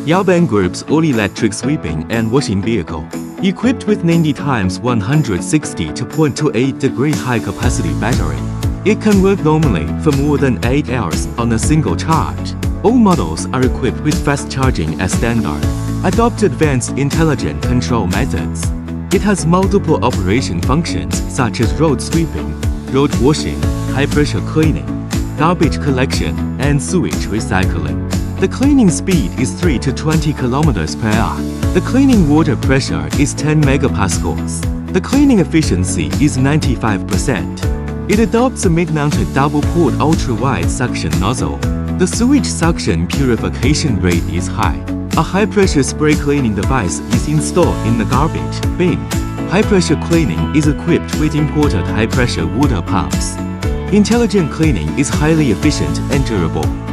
Yaobang Group's all-electric sweeping and washing vehicle. Equipped with 90 times 160 to 0.28 degree high-capacity battery, it can work normally for more than 8 hours on a single charge. All models are equipped with fast charging as standard. Adopt advanced intelligent control methods. It has multiple operation functions such as road sweeping, road washing, high-pressure cleaning, garbage collection, and sewage recycling. The cleaning speed is 3 to 20 kilometers per hour. The cleaning water pressure is 10 megapascals. The cleaning efficiency is 95%. It adopts a mid-mounted double-port ultra-wide suction nozzle. The sewage suction purification rate is high. A high-pressure spray cleaning device is installed in the garbage bin. High-pressure cleaning is equipped with imported high-pressure water pumps. Intelligent cleaning is highly efficient and durable.